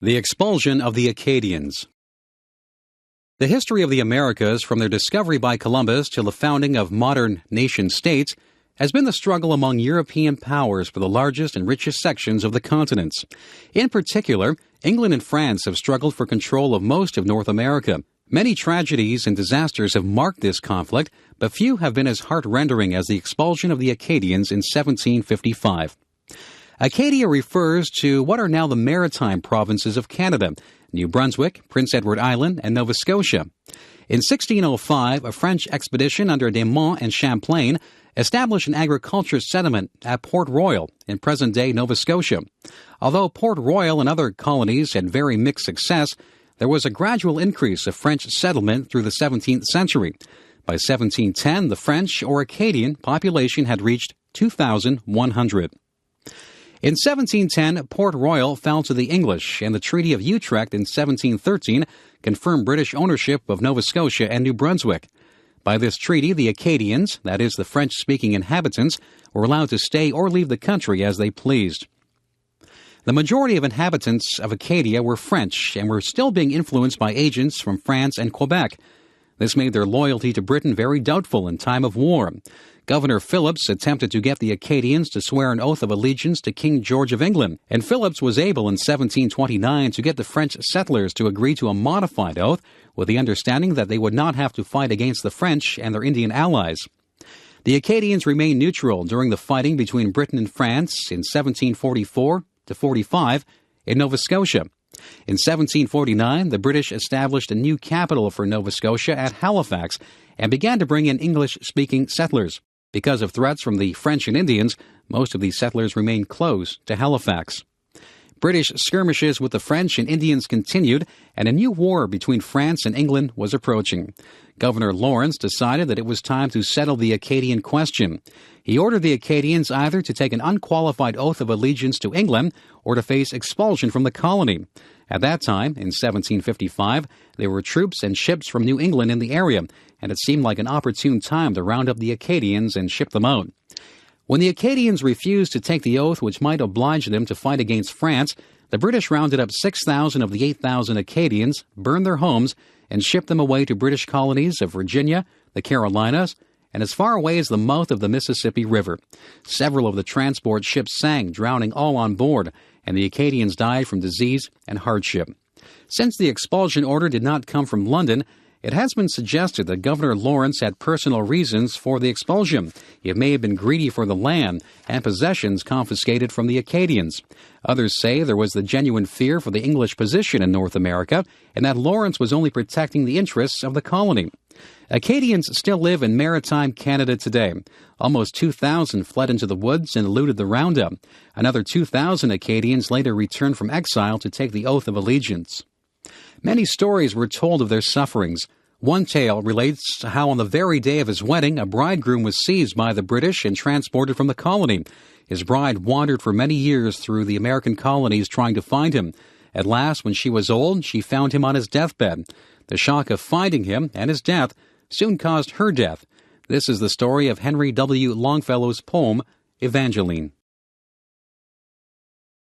The Expulsion of the Acadians. The history of the Americas, from their discovery by Columbus till the founding of modern nation-states, has been the struggle among European powers for the largest and richest sections of the continents. In particular, England and France have struggled for control of most of North America. Many tragedies and disasters have marked this conflict, but few have been as heart-rending as the expulsion of the Acadians in 1755. Acadia refers to what are now the maritime provinces of Canada: New Brunswick, Prince Edward Island, and Nova Scotia. In 1605, a French expedition under Des Monts and Champlain established an agriculture settlement at Port Royal in present-day Nova Scotia. Although Port Royal and other colonies had very mixed success, there was a gradual increase of French settlement through the 17th century. By 1710, the French or Acadian population had reached 2,100. In 1710, Port Royal fell to the English, and the Treaty of Utrecht in 1713 confirmed British ownership of Nova Scotia and New Brunswick. By this treaty, the Acadians, that is, the French-speaking inhabitants, were allowed to stay or leave the country as they pleased. The majority of inhabitants of Acadia were French and were still being influenced by agents from France and Quebec. This made their loyalty to Britain very doubtful in time of war. Governor Phillips attempted to get the Acadians to swear an oath of allegiance to King George of England, and Phillips was able in 1729 to get the French settlers to agree to a modified oath with the understanding that they would not have to fight against the French and their Indian allies. The Acadians remained neutral during the fighting between Britain and France in 1744 to 45 in Nova Scotia. In 1749, the British established a new capital for Nova Scotia at Halifax and began to bring in English-speaking settlers. Because of threats from the French and Indians, most of these settlers remained close to Halifax. British skirmishes with the French and Indians continued, and a new war between France and England was approaching. Governor Lawrence decided that it was time to settle the Acadian question. He ordered the Acadians either to take an unqualified oath of allegiance to England or to face expulsion from the colony. At that time, in 1755, there were troops and ships from New England in the area, and it seemed like an opportune time to round up the Acadians and ship them out. When the Acadians refused to take the oath which might oblige them to fight against France, the British rounded up 6,000 of the 8,000 Acadians, burned their homes, and shipped them away to British colonies of Virginia, the Carolinas, and as far away as the mouth of the Mississippi River. Several of the transport ships sank, drowning all on board, and the Acadians died from disease and hardship. Since the expulsion order did not come from London, it has been suggested that Governor Lawrence had personal reasons for the expulsion. He may have been greedy for the land and possessions confiscated from the Acadians. Others say there was the genuine fear for the English position in North America, and that Lawrence was only protecting the interests of the colony. Acadians still live in maritime Canada today. Almost 2,000 fled into the woods and eluded the roundup. Another 2,000 Acadians later returned from exile to take the oath of allegiance. Many stories were told of their sufferings. One tale relates to how on the very day of his wedding, a bridegroom was seized by the British and transported from the colony. His bride wandered for many years through the American colonies trying to find him. At last, when she was old, she found him on his deathbed. The shock of finding him and his death soon caused her death. This is the story of Henry W. Longfellow's poem, Evangeline.